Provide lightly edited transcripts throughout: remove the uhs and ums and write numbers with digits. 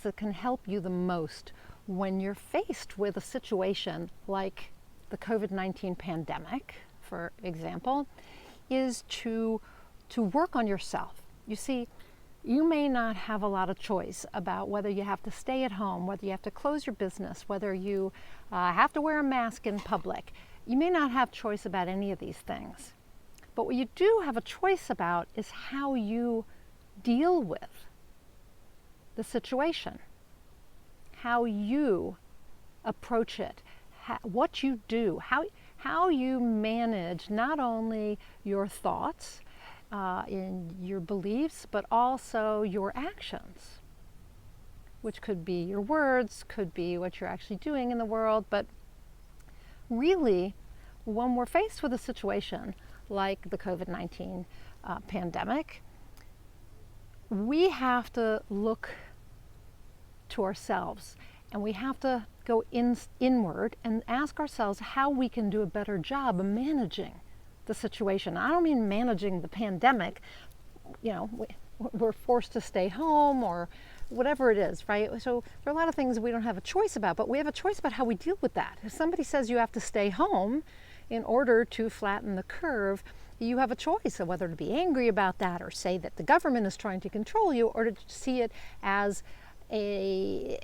that can help you the most when you're faced with a situation like the COVID-19 pandemic, for example, is to work on yourself. You see, you may not have a lot of choice about whether you have to stay at home, whether you have to close your business, whether you have to wear a mask in public. You may not have choice about any of these things. But what you do have a choice about is how you deal with the situation, how you approach it, what you do, how you manage not only your thoughts, in your beliefs, but also your actions, which could be your words, could be what you're actually doing in the world. But really, when we're faced with a situation like the COVID-19 pandemic, we have to look to ourselves, and we have to go inward and ask ourselves how we can do a better job of managing the situation. I don't mean managing the pandemic, we're forced to stay home or whatever it is, right? So there are a lot of things we don't have a choice about, but we have a choice about how we deal with that. If somebody says you have to stay home in order to flatten the curve, you have a choice of whether to be angry about that or say that the government is trying to control you, or to see it as a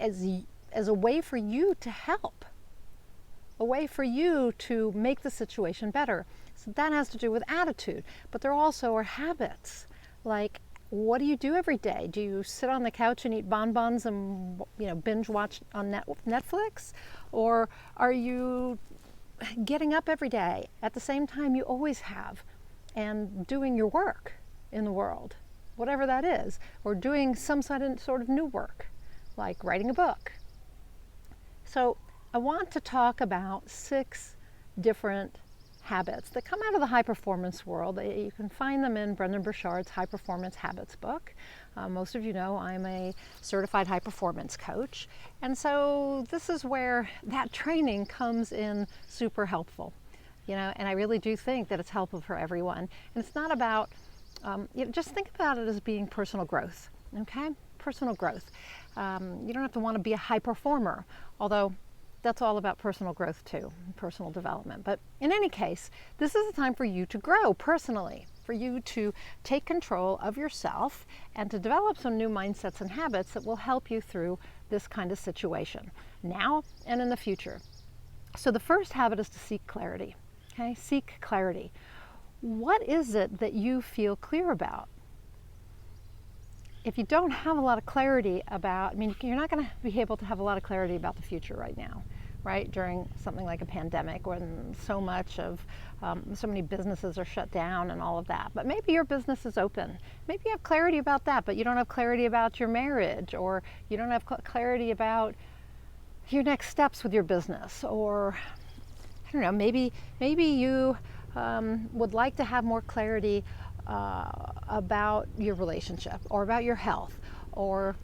way for you to help, a way for you to make the situation better. So that has to do with attitude, but there also are habits. Like, what do you do every day? Do you sit on the couch and eat bonbons and binge watch on Netflix? Or are you getting up every day at the same time you always have and doing your work in the world, whatever that is, or doing some sort of new work, like writing a book? So I want to talk about 6 different habits that come out of the high performance world. You can find them in Brendon Burchard's High Performance Habits book. Most of you know I'm a certified high performance coach, and so this is where that training comes in super helpful. And I really do think that it's helpful for everyone. And it's not about, just think about it as being personal growth, okay? Personal growth. You don't have to want to be a high performer, although that's all about personal growth too, personal development. But in any case, this is a time for you to grow personally, for you to take control of yourself and to develop some new mindsets and habits that will help you through this kind of situation, now and in the future. So the first habit is to seek clarity, okay? Seek clarity. What is it that you feel clear about? If you don't have a lot of clarity about, you're not going to be able to have a lot of clarity about the future right now, right? During something like a pandemic, when so many businesses are shut down and all of that. But maybe your business is open. Maybe you have clarity about that, but you don't have clarity about your marriage, or you don't have clarity about your next steps with your business, or I don't know, maybe you would like to have more clarity about your relationship or about your health or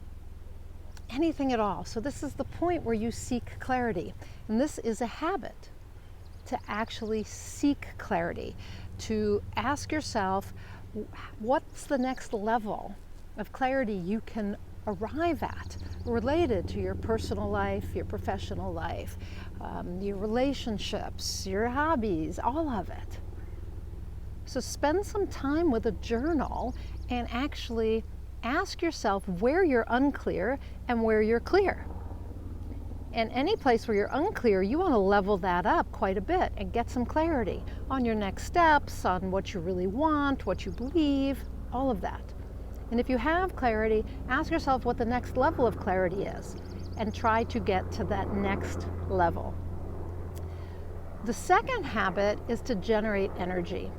anything at all. So this is the point where you seek clarity. And this is a habit, to actually seek clarity, to ask yourself, what's the next level of clarity you can arrive at related to your personal life, your professional life, your relationships, your hobbies, all of it. So spend some time with a journal and actually ask yourself where you're unclear and where you're clear. And any place where you're unclear, you want to level that up quite a bit and get some clarity on your next steps, on what you really want, what you believe, all of that. And if you have clarity, ask yourself what the next level of clarity is and try to get to that next level. The second habit is to generate energy.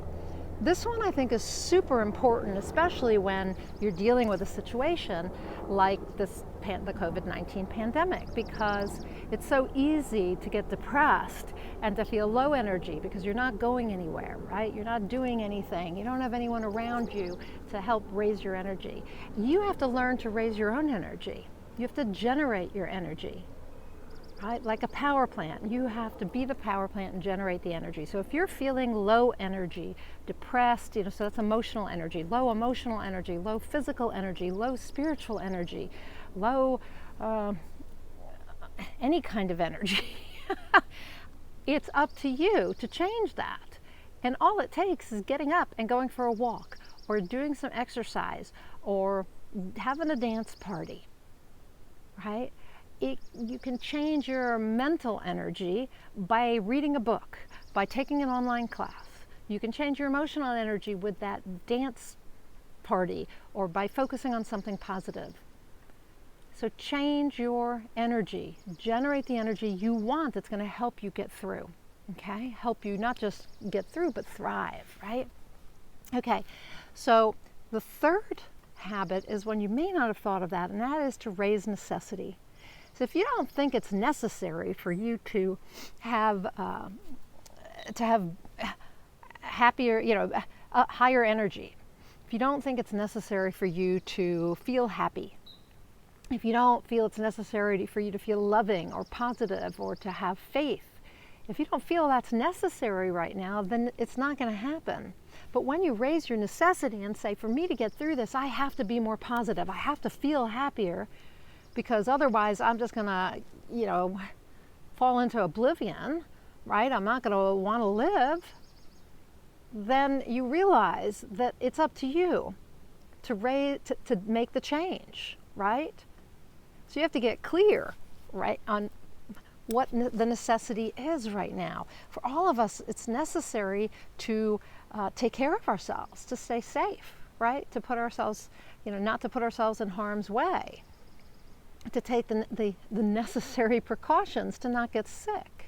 This one I think is super important, especially when you're dealing with a situation like the COVID-19 pandemic, because it's so easy to get depressed and to feel low energy because you're not going anywhere, right? You're not doing anything. You don't have anyone around you to help raise your energy. You have to learn to raise your own energy. You have to generate your energy. Right? Like a power plant, you have to be the power plant and generate the energy. So if you're feeling low energy, depressed, so that's emotional energy, low physical energy, low spiritual energy, low any kind of energy. It's up to you to change that. And all it takes is getting up and going for a walk, or doing some exercise, or having a dance party, right? You can change your mental energy by reading a book, by taking an online class. You can change your emotional energy with that dance party, or by focusing on something positive. So change your energy, generate the energy you want that's going to help you get through, okay? Help you not just get through, but thrive, right? Okay, so the third habit is one you may not have thought of that, and that is to raise necessity. So if you don't think it's necessary for you to have happier, higher energy, if you don't think it's necessary for you to feel happy, if you don't feel it's necessary for you to feel loving or positive or to have faith, if you don't feel that's necessary right now, then it's not going to happen. But when you raise your necessity and say, for me to get through this, I have to be more positive, I have to feel happier, because otherwise I'm just going to, fall into oblivion, right? I'm not going to want to live. Then you realize that it's up to you to make the change, right? So you have to get clear, right, on what the necessity is right now. For all of us, it's necessary to take care of ourselves, to stay safe, right? To put ourselves, not to put ourselves in harm's way, to take the necessary precautions to not get sick.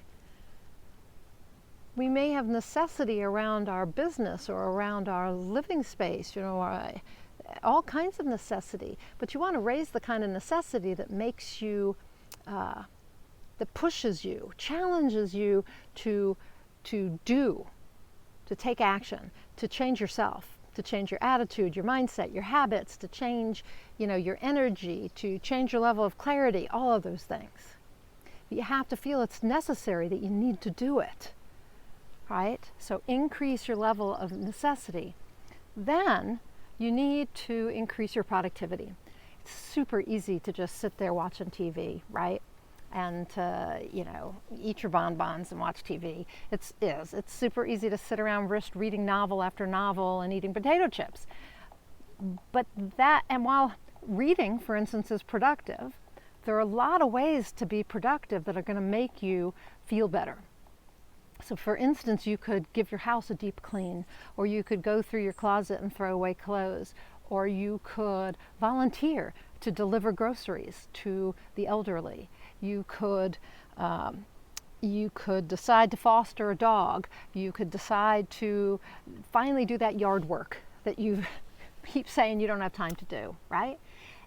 We may have necessity around our business or around our living space, all kinds of necessity, but you want to raise the kind of necessity that makes you, that pushes you, challenges you to take action, to change yourself, to change your attitude, your mindset, your habits, to change, your energy, to change your level of clarity, all of those things. You have to feel it's necessary, that you need to do it, right? So increase your level of necessity. Then you need to increase your productivity. It's super easy to just sit there watching TV, right? And to, eat your bonbons and watch TV. It's super easy to sit around reading novel after novel and eating potato chips. But and while reading, for instance, is productive, there are a lot of ways to be productive that are going to make you feel better. So for instance, you could give your house a deep clean, or you could go through your closet and throw away clothes, or you could volunteer to deliver groceries to the elderly. You could decide to foster a dog. You could decide to finally do that yard work that you keep saying you don't have time to do, right?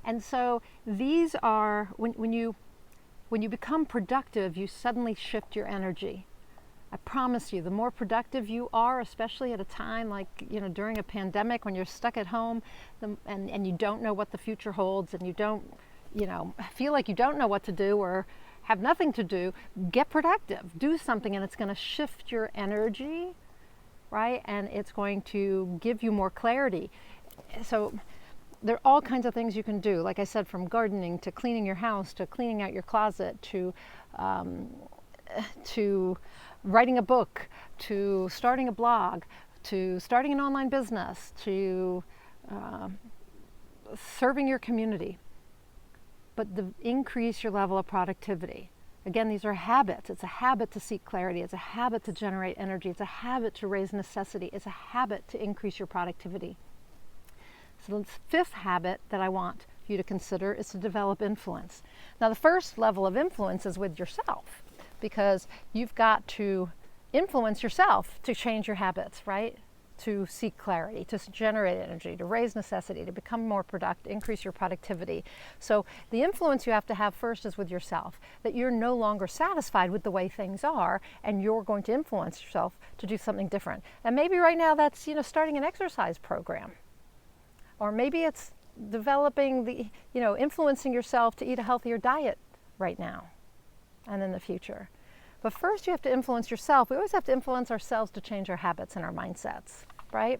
And so these are, when you become productive, you suddenly shift your energy. I promise you, the more productive you are, especially at a time like, during a pandemic when you're stuck at home and you don't know what the future holds, and you don't, feel like you don't know what to do or have nothing to do, get productive. Do something, and it's going to shift your energy, right? And it's going to give you more clarity. So there are all kinds of things you can do. Like I said, from gardening to cleaning your house, to cleaning out your closet, to writing a book, to starting a blog, to starting an online business, to serving your community. But increase your level of productivity. Again, these are habits. It's a habit to seek clarity. It's a habit to generate energy. It's a habit to raise necessity. It's a habit to increase your productivity. So the fifth habit that I want you to consider is to develop influence. Now, the first level of influence is with yourself, because you've got to influence yourself to change your habits, right? To seek clarity, to generate energy, to raise necessity, to become more productive, increase your productivity. So the influence you have to have first is with yourself, that you're no longer satisfied with the way things are, and you're going to influence yourself to do something different. And maybe right now that's, starting an exercise program. Or maybe it's developing influencing yourself to eat a healthier diet right now and in the future. But first you have to influence yourself. We always have to influence ourselves to change our habits and our mindsets, right?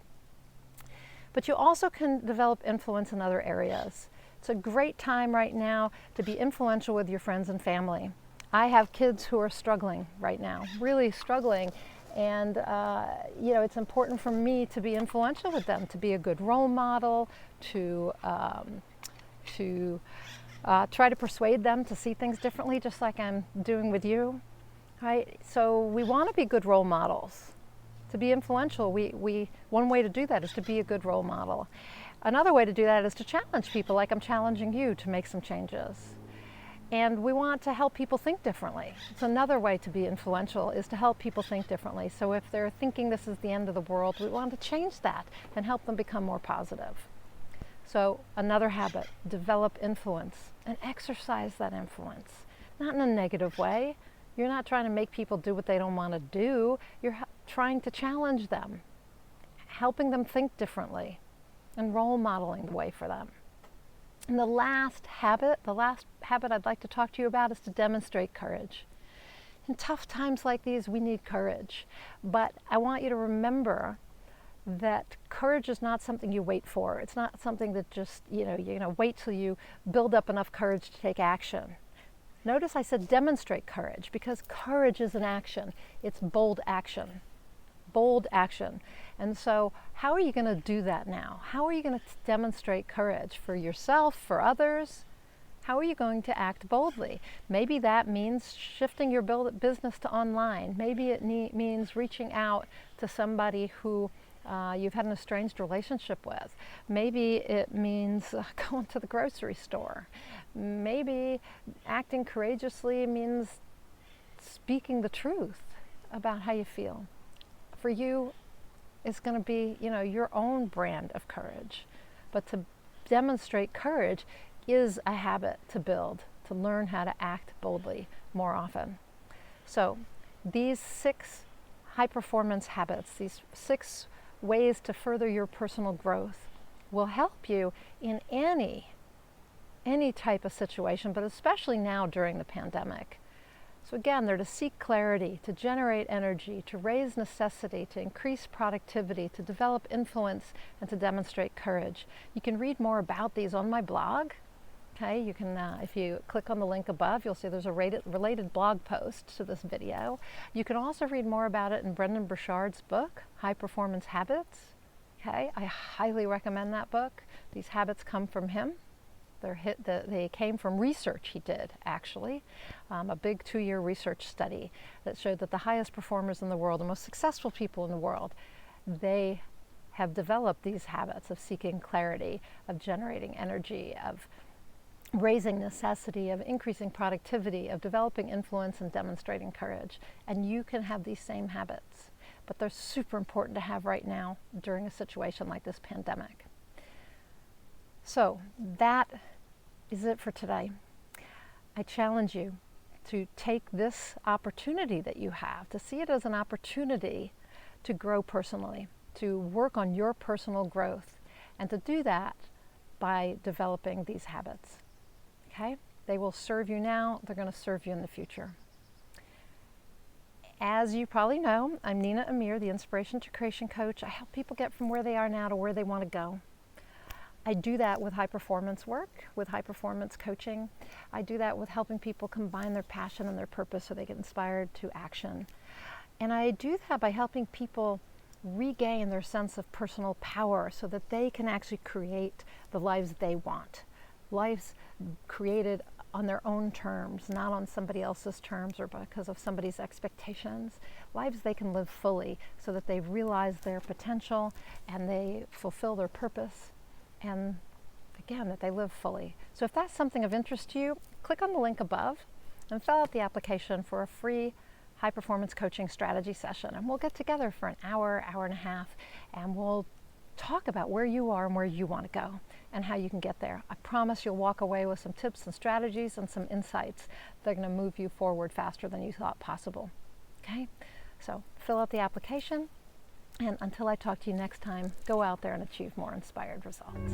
But you also can develop influence in other areas. It's a great time right now to be influential with your friends and family. I have kids who are struggling right now, really struggling. And it's important for me to be influential with them, to be a good role model, to try to persuade them to see things differently, just like I'm doing with you. Right? So we want to be good role models. To be influential, one way to do that is to be a good role model. Another way to do that is to challenge people, like I'm challenging you to make some changes. And we want to help people think differently. It's another way to be influential, is to help people think differently. So if they're thinking this is the end of the world, we want to change that and help them become more positive. So another habit, develop influence and exercise that influence. Not in a negative way. You're not trying to make people do what they don't want to do. You're trying to challenge them, helping them think differently, and role modeling the way for them. And the last habit I'd like to talk to you about is to demonstrate courage. In tough times like these, we need courage. But I want you to remember that courage is not something you wait for. It's not something that just, you're going to wait till you build up enough courage to take action. Notice I said demonstrate courage, because courage is an action. It's bold action. Bold action. And so how are you going to do that now? How are you going to demonstrate courage for yourself, for others? How are you going to act boldly? Maybe that means shifting your business to online. Maybe it means reaching out to somebody who you've had an estranged relationship with. Maybe it means going to the grocery store. Maybe acting courageously means speaking the truth about how you feel. For you, it's going to be, your own brand of courage. But to demonstrate courage is a habit to build, to learn how to act boldly more often. So these 6 high-performance habits, these 6 ways to further your personal growth, will help you in any type of situation, but especially now during the pandemic. So again, they're to seek clarity, to generate energy, to raise necessity, to increase productivity, to develop influence, and to demonstrate courage. You can read more about these on my blog. Okay, you can, if you click on the link above, you'll see there's a related blog post to this video. You can also read more about it in Brendon Burchard's book, High Performance Habits. Okay, I highly recommend that book. These habits come from him. They came from research he did, actually, a big 2-year research study that showed that the highest performers in the world, the most successful people in the world, they have developed these habits of seeking clarity, of generating energy, of raising necessity, of increasing productivity, of developing influence and demonstrating courage. And you can have these same habits, but they're super important to have right now during a situation like this pandemic. So that is it for today. I challenge you to take this opportunity that you have, to see it as an opportunity to grow personally, to work on your personal growth, and to do that by developing these habits. Okay? They will serve you now, they're going to serve you in the future. As you probably know, I'm Nina Amir, the Inspiration to Creation Coach. I help people get from where they are now to where they want to go. I do that with high performance work, with high performance coaching. I do that with helping people combine their passion and their purpose so they get inspired to action. And I do that by helping people regain their sense of personal power so that they can actually create the lives they want. Lives created on their own terms, not on somebody else's terms or because of somebody's expectations. Lives they can live fully so that they realize their potential and they fulfill their purpose. And again, that they live fully. So if that's something of interest to you, click on the link above and fill out the application for a free high performance coaching strategy session. And we'll get together for an hour, hour and a half, and we'll talk about where you are and where you want to go and how you can get there. I promise you'll walk away with some tips and strategies and some insights that are going to move you forward faster than you thought possible. Okay? So fill out the application. And until I talk to you next time, go out there and achieve more inspired results.